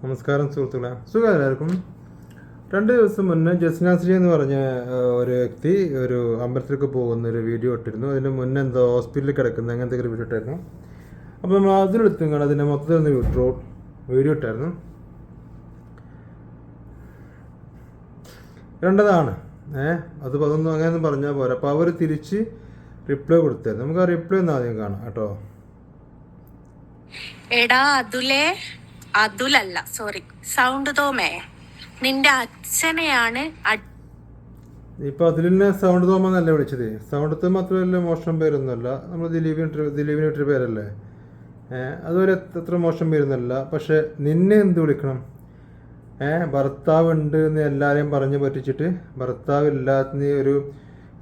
നമസ്കാരം സുഹൃത്തുക്കളെ, സുഖം എല്ലാവർക്കും. 2 ദിവസം മുന്നേ ജസ്നാശ്രീ എന്ന് പറഞ്ഞ ഒരു വ്യക്തി ഒരു അമ്പലത്തിലേക്ക് പോകുന്ന ഒരു വീഡിയോ ഇട്ടിരുന്നു. അതിന് മുന്നേ എന്തോ ഹോസ്പിറ്റലിൽ കിടക്കുന്ന അങ്ങനത്തെ ഒരു വീഡിയോ ഇട്ടായിരുന്നു. അപ്പോൾ നമ്മൾ അതിലെടുത്തുകൊണ്ട് അതിൻ്റെ മൊത്തത്തിൽ ഒന്ന് വീഡിയോ ഇട്ടായിരുന്നു. രണ്ടതാണ് അതൊന്നും അങ്ങനെയൊന്നും പറഞ്ഞാൽ പോരാ. അപ്പോൾ അവർ തിരിച്ച് റിപ്ലൈ കൊടുത്തായിരുന്നു. നമുക്ക് ആ റിപ്ലൈ ഒന്ന് ആദ്യം കാണാം കേട്ടോ. എടാ അതുലല്ല സോറി സൗണ്ട് തോമേ, നിന്റെ അച്ഛനെയാണ് ഇപ്പൊ അതിലിനെ സൗണ്ട് തോമ എന്നല്ല വിളിച്ചത്. സൗണ്ട് തോമ മാത്രമല്ല മോശം പേരൊന്നുമല്ല. നമ്മൾ ദിലീപിന് ഇട്ടൊരു പേരല്ലേ. അതുപോലെ എത്ര മോശം പേരൊന്നുമല്ല. പക്ഷെ നിന്നെ എന്ത് വിളിക്കണം? ഭർത്താവ് ഉണ്ട് എന്ന് എല്ലാവരെയും പറഞ്ഞ് പറ്റിച്ചിട്ട് ഭർത്താവ് ഇല്ലാത്ത ഒരു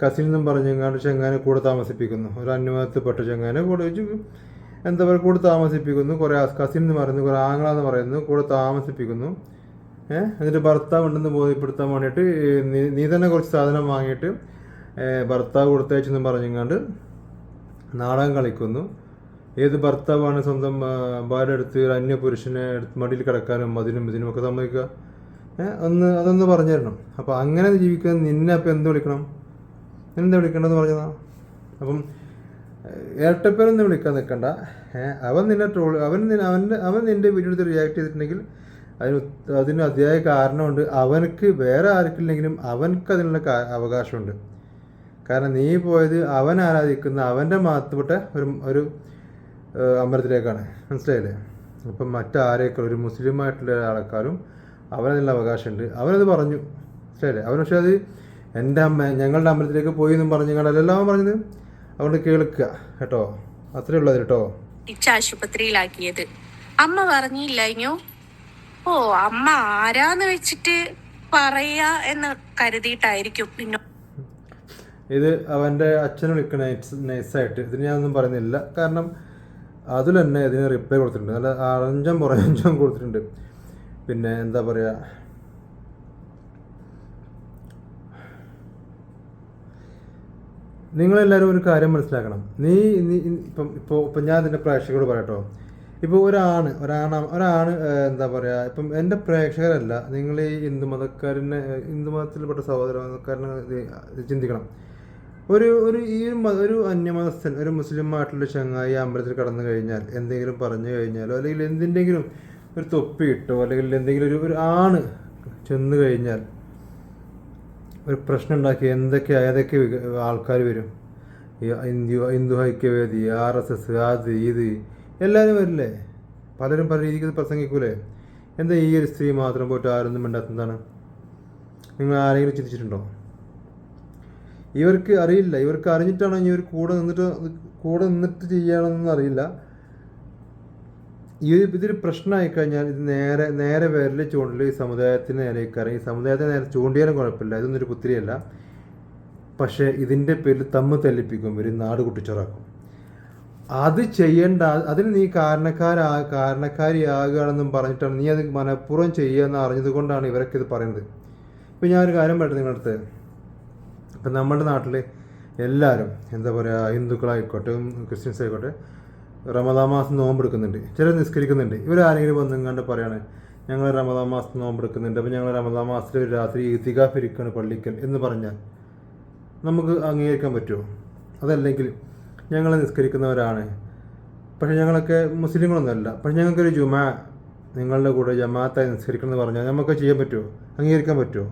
കസിൻ എന്നും പറഞ്ഞെങ്ങാണ്ട് ചെങ്ങാനെ കൂടെ താമസിപ്പിക്കുന്നു. ഒരു അന്വേഷണത്തിൽപ്പെട്ട ചെങ്ങാനെ കൂടെ വെച്ച് എന്താ പറയുക കൂടെ താമസിപ്പിക്കുന്നു. കുറേ കസിൻ എന്ന് പറയുന്നു, കുറേ ആങ്ങളെന്ന് പറയുന്നു, കൂടെ താമസിപ്പിക്കുന്നു. എന്നിട്ട് ഭർത്താവ് ഉണ്ടെന്ന് ബോധ്യപ്പെടുത്താൻ വേണ്ടിയിട്ട് നീ തന്നെ കുറച്ച് സാധനം വാങ്ങിയിട്ട് ഭർത്താവ് കൊടുത്തയച്ചെന്നും പറഞ്ഞെങ്ങാണ്ട് നാടകം കളിക്കുന്നു. ഏത് ഭർത്താവാണ് സ്വന്തം ഭാര്യ അടുത്ത് ഒരു അന്യപുരുഷനെ മടിയിൽ കിടക്കാനും ഇതിനുമൊക്കെ സമ്മതിക്കുക? അതൊന്ന് പറഞ്ഞു തരണം. അപ്പോൾ അങ്ങനെ ജീവിക്കാൻ നിന്നെ അപ്പം എന്ത് വിളിക്കണം? എന്താ വിളിക്കേണ്ടതെന്ന് പറഞ്ഞതാ. അപ്പം ഇരട്ടപ്പേരൊന്നും വിളിക്കാൻ നിൽക്കണ്ട. അവൻ നിന്നെ അവൻ നിൻ്റെ വീഡിയോ എടുത്ത് റിയാക്ട് ചെയ്തിട്ടുണ്ടെങ്കിൽ അതിന് അതിയായ കാരണമുണ്ട്. അവനക്ക് വേറെ ആർക്കില്ലെങ്കിലും അവനക്ക് അതിനുള്ള അവകാശമുണ്ട്. കാരണം നീ പോയത് അവൻ ആരാധിക്കുന്ന അവൻ്റെ മതത്തിൽപ്പെട്ട ഒരു അമ്പലത്തിലേക്കാണ്. മനസ്സിലായില്ലേ? അപ്പം മറ്റാരേക്കാൾ ഒരു മുസ്ലിമായിട്ടുള്ള ഒരാളെക്കാളും അവനതിനുള്ള അവകാശമുണ്ട്. അവനത് പറഞ്ഞു. മനസ്സിലായില്ലേ? അവൻ പക്ഷേ അത് എൻ്റെ ഞങ്ങളുടെ അമ്പലത്തിലേക്ക് പോയി എന്നും പറഞ്ഞു ഞങ്ങളെല്ലാം പറഞ്ഞത്. അതുകൊണ്ട് കേൾക്കുക കേട്ടോ. അത്രേ ഉള്ളത് കേട്ടോ. ആശുപത്രിയിലാക്കിയത് അമ്മ പറഞ്ഞില്ലയോ? ഓ, അമ്മ ആരാന്ന് വെച്ചിട്ട് പറയാ എന്ന് കരുതിയിട്ടായിരിക്കും. ഇത് അവൻ്റെ അച്ഛനെ വിളിക്കണ നൈസായിട്ട്. ഇതിന് ഞാനൊന്നും പറയുന്നില്ല. കാരണം അതിൽ തന്നെ ഇതിന് റിപ്ലൈ കൊടുത്തിട്ടുണ്ട്. നല്ല അറഞ്ചം പുറഞ്ചം കൊടുത്തിട്ടുണ്ട്. പിന്നെ എന്താ പറയുക, നിങ്ങളെല്ലാവരും ഒരു കാര്യം മനസ്സിലാക്കണം. ഇപ്പം ഞാൻ ഇതിൻ്റെ പ്രേക്ഷകരോട് പറയട്ടോ. ഇപ്പോൾ ഒരാണ് എന്താ പറയുക, ഇപ്പം എൻ്റെ പ്രേക്ഷകരല്ല, നിങ്ങൾ ഈ ഹിന്ദു മതത്തിൽപ്പെട്ട സഹോദരക്കാരനെ ചിന്തിക്കണം. ഒരു അന്യമതസ്ഥൻ ഒരു മുസ്ലിമായിട്ടുള്ള ചങ്ങായി അമ്പലത്തിൽ കടന്നു കഴിഞ്ഞാൽ എന്തെങ്കിലും പറഞ്ഞു കഴിഞ്ഞാലോ അല്ലെങ്കിൽ എന്തിൻ്റെങ്കിലും ഒരു തൊപ്പി ഇട്ടോ അല്ലെങ്കിൽ എന്തെങ്കിലും ഒരു ആണ് ചെന്ന് കഴിഞ്ഞാൽ ഒരു പ്രശ്നം ഉണ്ടാക്കി ഏതൊക്കെ ആൾക്കാർ വരും? ഹിന്ദു ഐക്യവേദി, RSS, ഇത് എല്ലാവരും വരില്ലേ? പലരും പല രീതിക്ക് പ്രസംഗിക്കൂലേ? എന്താ ഈ ഒരു സ്ത്രീ മാത്രം പോയിട്ട് ആരൊന്നും വേണ്ടാത്തതാണ്? നിങ്ങൾ ആരെങ്കിലും ചിന്തിച്ചിട്ടുണ്ടോ? ഇവർക്ക് അറിയില്ല. ഇവർക്ക് അറിഞ്ഞിട്ടാണോ ഇനി ഇവർ കൂടെ നിന്നിട്ട് ചെയ്യണമെന്നൊന്നും അറിയില്ല. ഇതൊരു പ്രശ്നമായി കഴിഞ്ഞാൽ ഇത് നേരെ വിരൽ ചൂണ്ടിൽ ഈ സമുദായത്തിന് നേരേക്കാരം. ഈ സമുദായത്തിന് നേരെ ചൂണ്ടിയാലും കുഴപ്പമില്ല. ഇതൊന്നും ഒരു പുത്തിരിയല്ല. പക്ഷേ ഇതിൻ്റെ പേരിൽ തല്ലിപ്പിക്കും, ഒരു നാട് കുട്ടിച്ചോറാക്കും. അത് ചെയ്യേണ്ട. അതിന് നീ കാരണക്കാരിയാകുകയാണെന്നും പറഞ്ഞിട്ടാണ് നീ അത് മനഃപൂർവ്വം ചെയ്യുകയെന്ന് അറിഞ്ഞത് കൊണ്ടാണ് ഇവരൊക്കെ ഇത് പറയുന്നത്. ഇപ്പം ഞാനൊരു കാര്യം പറയട്ടെ നിങ്ങളുടെ അടുത്ത്. ഇപ്പം നമ്മുടെ നാട്ടിൽ എല്ലാവരും എന്താ പറയുക, ഹിന്ദുക്കളായിക്കോട്ടെ ക്രിസ്ത്യൻസ് ആയിക്കോട്ടെ, റമദാൻ മാസം നോമ്പെടുക്കുന്നുണ്ട്, ചിലർ നിസ്കരിക്കുന്നുണ്ട്. ഇവരാരെങ്കിലും വന്നെങ്ങാണ്ട് പറയാണ് ഞങ്ങൾ റമദാൻ മാസം നോമ്പെടുക്കുന്നുണ്ട്, അപ്പോൾ ഞങ്ങൾ റമദാൻ മാസത്തിൽ ഒരു രാത്രി ഇത്തികാഫ് ഇരിക്കുകയാണ് പള്ളിക്കൽ എന്ന് പറഞ്ഞാൽ നമുക്ക് അംഗീകരിക്കാൻ പറ്റുമോ? അതല്ലെങ്കിൽ ഞങ്ങൾ നിസ്കരിക്കുന്നവരാണ്, പക്ഷേ ഞങ്ങളൊക്കെ മുസ്ലിങ്ങളൊന്നുമല്ല, പക്ഷേ ഞങ്ങൾക്കൊരു നിങ്ങളുടെ കൂടെ ജമാഅത്തായി നിസ്കരിക്കണം എന്ന് പറഞ്ഞാൽ നമുക്ക് ചെയ്യാൻ പറ്റുമോ? അംഗീകരിക്കാൻ പറ്റുമോ?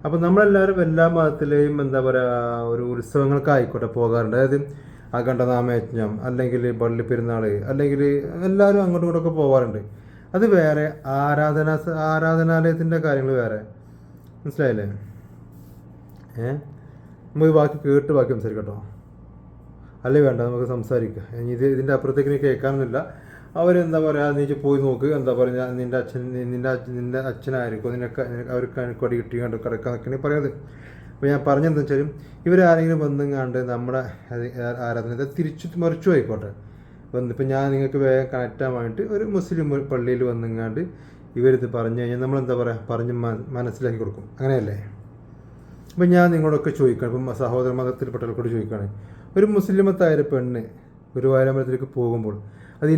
അപ്പോൾ നമ്മളെല്ലാവരും എല്ലാ മതത്തിലെയും എന്താ പറയുക ഒരു ഉത്സവങ്ങൾക്കായിക്കോട്ടെ പോകാറുണ്ട്. അതായത് അഖണ്ഡനാമയജ്ഞം അല്ലെങ്കിൽ പള്ളി പെരുന്നാൾ അല്ലെങ്കിൽ എല്ലാവരും അങ്ങോട്ടും ഇങ്ങോട്ടൊക്കെ പോകാറുണ്ട്. അത് വേറെ, ആരാധനാലയത്തിൻ്റെ കാര്യങ്ങൾ വേറെ. മനസ്സിലായില്ലേ? നമുക്ക് ബാക്കി സംസാരിക്കട്ടോ. അല്ലേ വേണ്ട, നമുക്ക് സംസാരിക്കാം. ഇതിൻ്റെ അപ്പുറത്തേക്ക് നീ കേൾക്കാനൊന്നുമില്ല. അവരെന്താ പറയുക, നീ പോയി നോക്ക്, എന്താ പറയുക, നിൻ്റെ അച്ഛനായിരിക്കും അവർക്ക് കൊടി കിട്ടിയാണ്ട് കിടക്കാൻ നിൽക്കണേ പറയുന്നത്. അപ്പോൾ ഞാൻ പറഞ്ഞെന്താ വെച്ചാലും ഇവരാരെങ്കിലും വന്നെങ്ങാണ്ട് നമ്മുടെ ആരാധന തിരിച്ചു മറിച്ചു ആയിക്കോട്ടെ ഇപ്പം ഞാൻ നിങ്ങൾക്ക് വേഗം കണക്റ്റാൻ വേണ്ടിയിട്ട് ഒരു മുസ്ലിം പള്ളിയിൽ വന്നെങ്ങാണ്ട് ഇവരിത് പറഞ്ഞു കഴിഞ്ഞാൽ നമ്മളെന്താ പറയുക, പറഞ്ഞ് മനസ്സിലാക്കി കൊടുക്കും. അങ്ങനെയല്ലേ? അപ്പം ഞാൻ നിങ്ങളോടൊക്കെ ചോദിക്കണം. ഇപ്പം സഹോദര മതത്തിൽപ്പെട്ടവർക്കോട് ചോദിക്കുകയാണ്, ഒരു മുസ്ലിമത്തായ പെണ്ണ് ഗുരുവായൂരമ്പലത്തിലേക്ക് പോകുമ്പോൾ അത്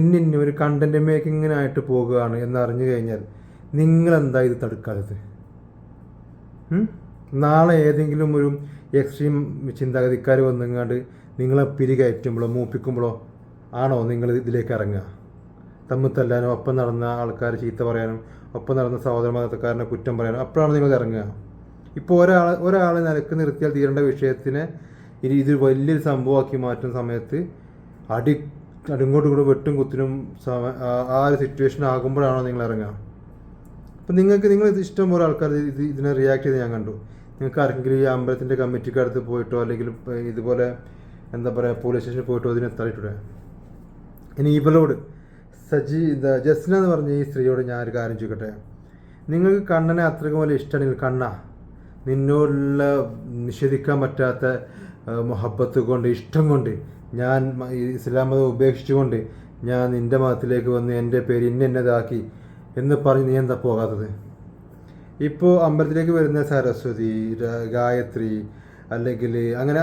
ഒരു കണ്ടൻറ് മേക്കിങ്ങിനായിട്ട് പോകുകയാണ് എന്നറിഞ്ഞു കഴിഞ്ഞാൽ നിങ്ങളെന്താ ഇത് തടുക്കാത്തത്? നാളെ ഏതെങ്കിലും ഒരു എക്സ്ട്രീം ചിന്താഗതിക്കാർ വന്നെങ്ങാണ്ട് നിങ്ങളെ പിരികയറ്റുമ്പോഴോ മൂപ്പിക്കുമ്പോഴോ ആണോ നിങ്ങൾ ഇതിലേക്ക് ഇറങ്ങുക? തമ്മിൽ തല്ലാനും ഒപ്പം നടന്ന ആൾക്കാർ ചീത്ത പറയാനും ഒപ്പം നടന്ന സഹോദര മതക്കാരനെ കുറ്റം പറയാനും അപ്പോഴാണ് നിങ്ങൾ ഇറങ്ങുക. ഇപ്പോൾ ഒരാളെ നിലക്ക് നിർത്തിയാൽ തീരേണ്ട വിഷയത്തിനെ ഇത് വലിയൊരു സംഭവമാക്കി മാറ്റുന്ന സമയത്ത് അങ്ങോട്ടും ഇങ്ങോട്ടും വെട്ടും കുത്തിനും ആ ഒരു സിറ്റുവേഷൻ ആകുമ്പോഴാണോ നിങ്ങൾ ഇറങ്ങുക? അപ്പം നിങ്ങൾ ഇഷ്ടം പോലെ ആൾക്കാർ ഇതിനെ റിയാക്ട് ചെയ്ത് ഞാൻ കണ്ടു. നിങ്ങൾക്ക് ആർക്കെങ്കിലും ഈ അമ്പലത്തിൻ്റെ കമ്മിറ്റിക്ക് അടുത്ത് പോയിട്ടോ അല്ലെങ്കിൽ ഇതുപോലെ എന്താ പറയുക പോലീസ് സ്റ്റേഷനിൽ പോയിട്ടോ ഇതിനെ തള്ളിയിട്ടൂടെ? ഇനി ഇവളോട് ജസ്ന എന്ന് പറഞ്ഞ ഈ സ്ത്രീയോട് ഞാൻ ഒരു കാര്യം ചോദിക്കട്ടെ. നിങ്ങൾക്ക് കണ്ണനെ അത്രയ്ക്ക് പോലെ ഇഷ്ടമാണെങ്കിൽ കണ്ണ നിന്നോടുള്ള നിഷേധിക്കാൻ പറ്റാത്ത മൊഹബത്ത് കൊണ്ട് ഇഷ്ടം കൊണ്ട് ഞാൻ ഇസ്ലാം മതം ഉപേക്ഷിച്ചുകൊണ്ട് ഞാൻ നിൻ്റെ മതത്തിലേക്ക് വന്ന് എൻ്റെ പേര് ഇന്നതാക്കി എന്ന് പറഞ്ഞ് നീ എന്താ പോകാത്തത്? ഇപ്പോൾ അമ്പലത്തിലേക്ക് വരുന്ന സരസ്വതി, ഗായത്രി അല്ലെങ്കിൽ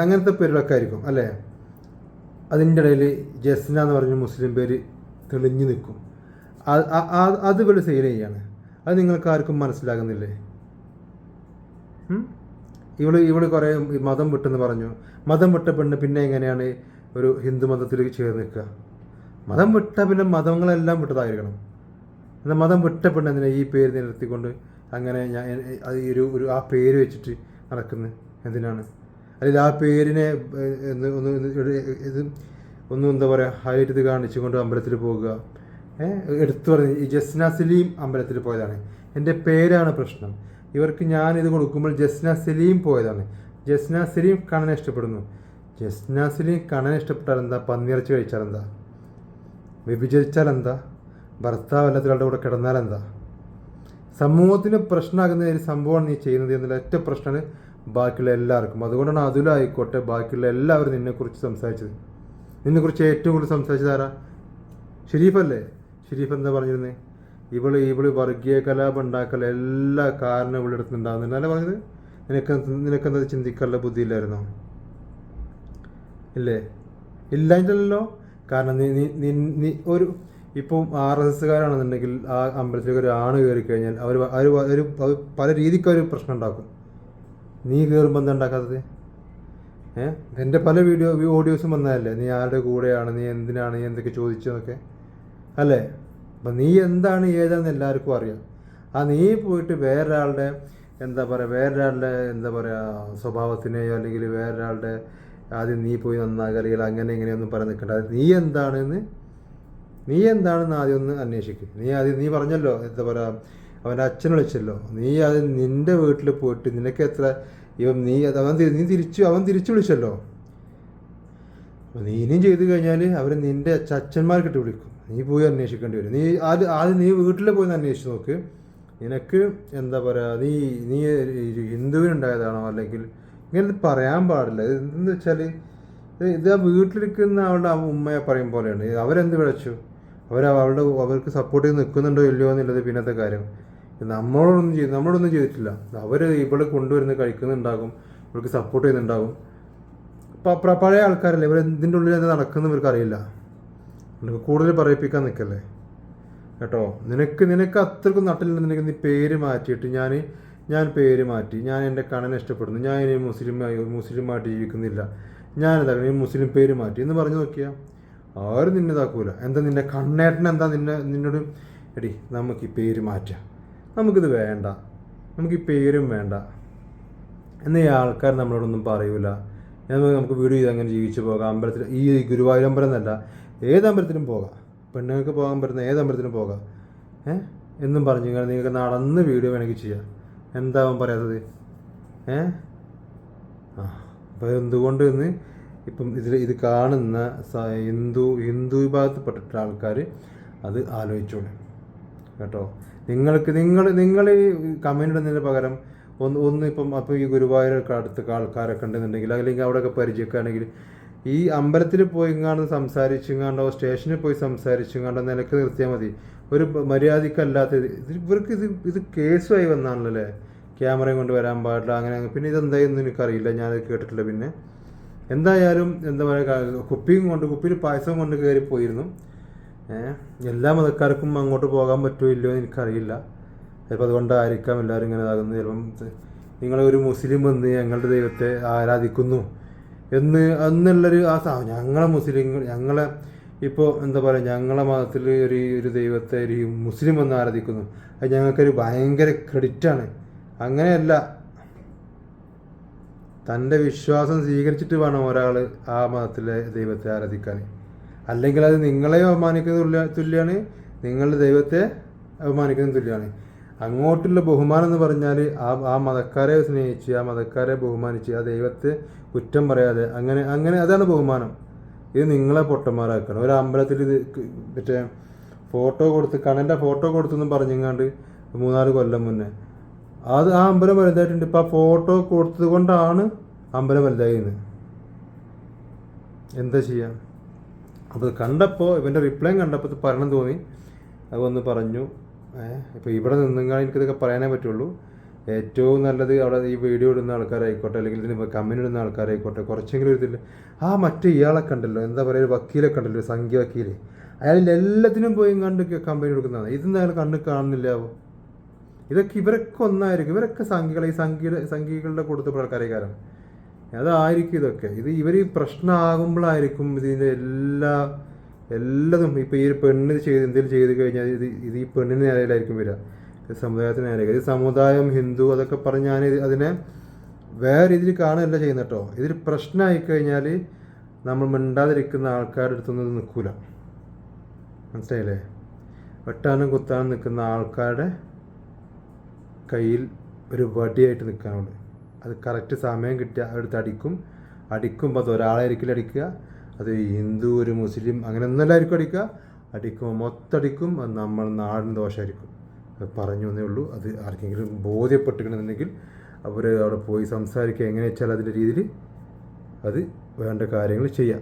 അങ്ങനത്തെ പേരിലൊക്കെ ആയിരിക്കും അല്ലേ? അതിൻ്റെ ഇടയിൽ ജസ്ന എന്ന് പറഞ്ഞ മുസ്ലിം പേര് തെളിഞ്ഞു നിൽക്കും. അത് പോലെ സെയിൽ ചെയ്യാണ്. അത് നിങ്ങൾക്ക് ആർക്കും മനസ്സിലാകുന്നില്ലേ? ഇവള് കുറേ മതം വിട്ടെന്ന് പറഞ്ഞു. മതം വിട്ട പെണ്ണ് പിന്നെ എങ്ങനെയാണ് ഒരു ഹിന്ദു മതത്തിലേക്ക് ചേർന്ന് നിൽക്കുക? മതം വിട്ട പിന്നെ മതങ്ങളെല്ലാം വിട്ടതായിരിക്കണം. എന്നാൽ മതം വിട്ട പെണ്ണ് എന്തിനാ ഈ പേര് നിലനിർത്തിക്കൊണ്ട് അങ്ങനെ ഞാൻ ഒരു ആ പേര് വെച്ചിട്ട് നടക്കുന്നത് എന്തിനാണ്? അല്ലെങ്കിൽ ആ പേരിനെ ഒന്ന് എന്താ പറയുക ഹൈലൈറ്റ് ഇത് കാണിച്ചുകൊണ്ട് അമ്പലത്തിൽ പോകുക. എടുത്തു പറഞ്ഞ് ഈ ജസ്ന സലീം അമ്പലത്തിൽ പോയതാണ്, എൻ്റെ പേരാണ് പ്രശ്നം. ഇവർക്ക് ഞാനിത് കൊടുക്കുമ്പോൾ ജസ്ന സലീം പോയതാണ്. ജസ്ന സലീം കണ്ണനെ ഇഷ്ടപ്പെടുന്നു. ജസ്ന സലീം കണ്ണനെ ഇഷ്ടപ്പെട്ടാൽ എന്താ? പന്നിയിറച്ചി കഴിച്ചാൽ എന്താ? വ്യഭിചരിച്ചാൽ എന്താ? ഭർത്താവ് അല്ലാത്തൊരാളുടെ കൂടെ കിടന്നാൽ എന്താ? സമൂഹത്തിന് പ്രശ്നമാകുന്ന ഒരു സംഭവമാണ് നീ ചെയ്യുന്നത് എന്നുള്ള ഒറ്റ പ്രശ്നമാണ് ബാക്കിയുള്ള എല്ലാവർക്കും. അതുകൊണ്ടാണ് അതിലായിക്കോട്ടെ ബാക്കിയുള്ള എല്ലാവരും നിന്നെക്കുറിച്ച് സംസാരിച്ചത്. നിന്നെക്കുറിച്ച് ഏറ്റവും കൂടുതൽ സംസാരിച്ചത് ആരാ? ഷെരീഫല്ലേ? ഷെരീഫ് എന്താ പറഞ്ഞിരുന്നത്? ഇവള് വർഗീയ കലാപം ഉണ്ടാക്കൽ എല്ലാ കാരണം ഇവിടെ അടുത്തുണ്ടാകുന്നുണ്ടല്ലേ പറഞ്ഞത്? നിനക്കെന്താ ചിന്തിക്കാനുള്ള ബുദ്ധിയില്ലായിരുന്നോ? ഇല്ലേ? ഇല്ലായിട്ടല്ലോ. കാരണം നീ ഒരു ഇപ്പം RSSകാരാണെന്നുണ്ടെങ്കിൽ ആ അമ്പലത്തിലേക്ക് ഒരു ആണ് കയറി കഴിഞ്ഞാൽ അവർ പല രീതിക്ക് അവർ പ്രശ്നം ഉണ്ടാക്കും. നീ കയറുമ്പോൾ എന്താ ഉണ്ടാക്കാത്തത്? എൻ്റെ പല ഓഡിയോസും വന്നതല്ലേ, നീ ആരുടെ കൂടെയാണ്, നീ എന്തിനാണ്, നീ എന്തൊക്കെ ചോദിച്ചതെന്നൊക്കെ അല്ലേ? അപ്പം നീ എന്താണ് ഏതാണെന്ന് എല്ലാവർക്കും അറിയാം. നീ പോയിട്ട് വേറൊരാളുടെ എന്താ പറയുക സ്വഭാവത്തിനെയോ അല്ലെങ്കിൽ വേറൊരാളുടെ ആദ്യം നീ പോയി നന്നാകുക അല്ലെങ്കിൽ അങ്ങനെ ഇങ്ങനെയൊന്നും പറയാൻ നിൽക്കണ്ട. നീ എന്താണെന്ന് ആദ്യം ഒന്ന് അന്വേഷിക്കും. നീ പറഞ്ഞല്ലോ എന്താ പറയുക അവൻ്റെ അച്ഛനെ വിളിച്ചല്ലോ. നീ അത് നിൻ്റെ വീട്ടിൽ പോയിട്ട് നിനക്ക് എത്ര അവൻ തിരിച്ചു വിളിച്ചല്ലോ. അപ്പോൾ നീ ഇനിയും ചെയ്ത് കഴിഞ്ഞാൽ അവർ നിൻ്റെ അച്ഛന്മാർക്കിട്ട് വിളിക്കും. നീ പോയി അന്വേഷിക്കേണ്ടി വരും. നീ വീട്ടിൽ പോയി അന്വേഷിച്ച് നോക്ക്. നിനക്ക് എന്താ പറയുക നീ ഹിന്ദുവിനുണ്ടായതാണോ അല്ലെങ്കിൽ ഇങ്ങനെ പറയാൻ പാടില്ല. എന്തെന്ന് വെച്ചാൽ ഇത് ആ വീട്ടിലിരിക്കുന്ന അവളുടെ ഉമ്മയെ പറയും പോലെയാണ്. അവരെന്ത് വിളിച്ചു? അവർക്ക് സപ്പോർട്ട് ചെയ്ത് നിൽക്കുന്നുണ്ടോ ഇല്ലയോ എന്നുള്ളത് പിന്നത്തെ കാര്യം. നമ്മളൊന്നും ചെയ്തിട്ടില്ല. അവർ ഇവിടെ കൊണ്ടുവരുന്ന കഴിക്കുന്നുണ്ടാകും, ഇവർക്ക് സപ്പോർട്ട് ചെയ്യുന്നുണ്ടാകും. പഴയ ആൾക്കാരല്ലേ, ഇവർ ഇതിൻ്റെ ഉള്ളിൽ എന്താ നടക്കുന്നത് ഇവർക്ക് അറിയില്ല. കൂടുതൽ പറയിപ്പിക്കാൻ നിൽക്കല്ലേ കേട്ടോ. നിനക്ക് അത്രക്കും നട്ടിലുണ്ടെന്നുണ്ടെങ്കിൽ നീ പേര് മാറ്റിയിട്ട് ഞാൻ പേര് മാറ്റി, ഞാൻ എൻ്റെ കണ്ണനെ ഇഷ്ടപ്പെടുന്നു, ഞാൻ ഇനി മുസ്ലിമായിട്ട് ജീവിക്കുന്നില്ല, ഞാനിതാക്കണം ഈ മുസ്ലിം പേര് മാറ്റി എന്ന് പറഞ്ഞു നോക്കിയാൽ ആരും നിന്നെതാക്കൂല. എന്താ നിൻ്റെ കണ്ണേട്ടൻ എന്താ നിന്നോട് എടി നമുക്ക് ഈ പേര് മാറ്റാം, നമുക്കിത് വേണ്ട, നമുക്ക് ഈ പേരും വേണ്ട എന്ന് ഈ ആൾക്കാർ നമ്മളോടൊന്നും പറയൂല. നമുക്ക് വീട് ചെയ്ത് അങ്ങനെ ജീവിച്ചു പോകാം. അമ്പലത്തിൽ ഈ ഗുരുവായൂരമ്പലം എന്നല്ല ഏതമ്പലത്തിലും പോകാം, പെണ്ണുങ്ങൾക്ക് പോകാൻ പറ്റുന്ന ഏതമ്പലത്തിലും പോകാം എന്നും പറഞ്ഞു നിങ്ങൾക്ക് നടന്ന് വീഡിയോ വേണമെങ്കിൽ ചെയ്യാം. എന്താ അവൻ പറയാത്തത്? അപ്പോൾ എന്തുകൊണ്ട് എന്ന് ഇപ്പം ഇത് കാണുന്ന ഹിന്ദു വിഭാഗത്തിൽപ്പെട്ടിട്ട ആൾക്കാർ അത് ആലോചിച്ചോളൂ കേട്ടോ. നിങ്ങൾ കമൻ്റ് ഇടുന്നതിന് പകരം ഒന്ന് ഇപ്പം ഈ ഗുരുവായൂരൊക്കെ അടുത്ത ആൾക്കാരൊക്കെ ഉണ്ടെന്നുണ്ടെങ്കിൽ അല്ലെങ്കിൽ അവിടെയൊക്കെ പരിചയമൊക്കെയാണെങ്കിൽ ഈ അമ്പലത്തിൽ പോയി ഇങ്ങാണ്ട് സംസാരിച്ചിങ്ങാണ്ടോ സ്റ്റേഷനിൽ പോയി സംസാരിച്ചിങ്ങാണ്ടോ നിലക്ക് നിർത്തിയാൽ മതി. ഒരു മര്യാദക്കല്ലാത്ത ഇവർക്ക് ഇത് കേസുമായി വന്നാണല്ലേ, ക്യാമറയും കൊണ്ട് വരാൻ പാടില്ല അങ്ങനെ. പിന്നെ ഇതെന്തായെന്ന് എനിക്കറിയില്ല, ഞാനത് കേട്ടിട്ടില്ല. പിന്നെ എന്തായാലും എന്താ പറയുക കുപ്പിയിൽ പായസം കൊണ്ട് കയറി പോയിരുന്നു. എല്ലാ മതക്കാർക്കും അങ്ങോട്ട് പോകാൻ പറ്റുമോ ഇല്ലയോ എന്ന് എനിക്കറിയില്ല. ചിലപ്പോൾ അതുകൊണ്ടായിരിക്കാം എല്ലാവരും ഇങ്ങനെ ഇതാകുന്നത്. ചിലപ്പം നിങ്ങളൊരു മുസ്ലിം വന്ന് ഞങ്ങളുടെ ദൈവത്തെ ആരാധിക്കുന്നു എന്നുള്ളൊരു ഞങ്ങളെ മുസ്ലിങ്ങൾ ഞങ്ങളെ ഇപ്പോൾ എന്താ പറയുക, ഞങ്ങളെ മതത്തിൽ ഒരു ദൈവത്തെ ഒരു മുസ്ലിം വന്ന് ആരാധിക്കുന്നു, അത് ഞങ്ങൾക്കൊരു ഭയങ്കര ക്രെഡിറ്റാണ്. അങ്ങനെയല്ല, തൻ്റെ വിശ്വാസം സ്വീകരിച്ചിട്ട് വേണം ഒരാൾ ആ മതത്തിലെ ദൈവത്തെ ആരാധിക്കാൻ. അല്ലെങ്കിൽ അത് നിങ്ങളെ അപമാനിക്കുന്ന തുല്യമാണ്, നിങ്ങളുടെ ദൈവത്തെ അപമാനിക്കുന്ന തുല്യമാണ്. അങ്ങോട്ടുള്ള ബഹുമാനം എന്ന് പറഞ്ഞാൽ ആ മതക്കാരെ സ്നേഹിച്ച്, ആ മതക്കാരെ ബഹുമാനിച്ച്, ആ ദൈവത്തെ കുറ്റം പറയാതെ അങ്ങനെ അതാണ് ബഹുമാനം. ഇത് നിങ്ങളെ പൊട്ടന്മാരാക്കണം. ഒരു അമ്പലത്തിൽ ഇത് മറ്റേ ഫോട്ടോ കൊടുത്ത് കണ്ണൻ്റെ ഫോട്ടോ കൊടുത്തെന്നും പറഞ്ഞെങ്ങാണ്ട് 3-4 കൊല്ലം മുന്നേ ആ അമ്പലം വലുതായിട്ടുണ്ട്. ഇപ്പം ആ ഫോട്ടോ കൊടുത്തത് കൊണ്ടാണ് അമ്പലം വലുതായിരുന്നത്. എന്താ ചെയ്യാം? അപ്പോൾ കണ്ടപ്പോൾ ഇവൻ്റെ റിപ്ലൈ കണ്ടപ്പോൾ പറയണം തോന്നി, അത് വന്ന് പറഞ്ഞു. ഇപ്പോൾ ഇവിടെ നിന്നെങ്കിൽ എനിക്കിതൊക്കെ പറയാനേ പറ്റുള്ളൂ. ഏറ്റവും നല്ലത് അവിടെ ഈ വീഡിയോ ഇടുന്ന ആൾക്കാരായിക്കോട്ടെ, അല്ലെങ്കിൽ ഇതിന് കമൻറ്റ് ഇടുന്ന ആൾക്കാരായിക്കോട്ടെ, കുറച്ചെങ്കിലും ഇതില്ല. മറ്റേ ഇയാളൊക്കെ ഉണ്ടല്ലോ, എന്താ പറയുക, ഒരു വക്കീലൊക്കെ ഉണ്ടല്ലോ, സംഖ്യ വക്കീൽ, അയാളിൽ എല്ലാത്തിനും പോയി കണ്ട് കമ്പനി കൊടുക്കുന്നതാണ്. ഇതൊന്നും അയാൾ കണ്ണ് കാണുന്നില്ലാവോ? ഇതൊക്കെ ഇവരൊക്കെ ഒന്നായിരിക്കും. ഇവരൊക്കെ ഈ സംഖ്യകളുടെ കൊടുത്ത ആൾക്കാരേക്കാരം. അതായിരിക്കും ഇതൊക്കെ. ഇവർ പ്രശ്നമാകുമ്പോഴായിരിക്കും ഇതിൻ്റെ എല്ലാതും. ഇപ്പോൾ ഈ പെണ്ണ് എന്തെങ്കിലും ചെയ്ത് കഴിഞ്ഞാൽ ഇത് ഈ പെണ്ണിന് നേരെയിലായിരിക്കും വരിക, സമുദായത്തിന് നേരെ. ഇത് സമുദായം, ഹിന്ദു അതൊക്കെ പറഞ്ഞ് ഞാൻ അതിനെ വേറെ രീതിയിൽ കാണുകയല്ല ചെയ്യുന്നത് കേട്ടോ. ഇതിൽ പ്രശ്നമായി കഴിഞ്ഞാൽ നമ്മൾ മിണ്ടാതിരിക്കുന്ന ആൾക്കാരുടെ അടുത്തൊന്നും നിൽക്കൂല, മനസ്സിലായില്ലേ? വെട്ടാനും കുത്താനും നിൽക്കുന്ന ആൾക്കാരുടെ കയ്യിൽ ഒരു വടിയായിട്ട് നിൽക്കാനുണ്ട്. അത് കറക്റ്റ് സമയം കിട്ടിയാൽ അതെടുത്ത് അടിക്കുമ്പോൾ അത് ഒരാളായിരിക്കില്ല അടിക്കുക, അത് ഹിന്ദു ഒരു മുസ്ലിം അങ്ങനെ ഒന്നല്ലായിരിക്കും അടിക്കുമ്പോൾ മൊത്തം അടിക്കും. അത് നമ്മൾ നാടിന് ദോഷമായിരിക്കും. അത് പറഞ്ഞു എന്നേ ഉള്ളൂ. അത് ആർക്കെങ്കിലും ബോധ്യപ്പെട്ടിട്ടുണ്ടെന്നുണ്ടെങ്കിൽ അവർ അവിടെ പോയി സംസാരിക്കുക, എങ്ങനെ വെച്ചാൽ അതിൻ്റെ രീതിയിൽ അത് വേണ്ട കാര്യങ്ങൾ ചെയ്യാം.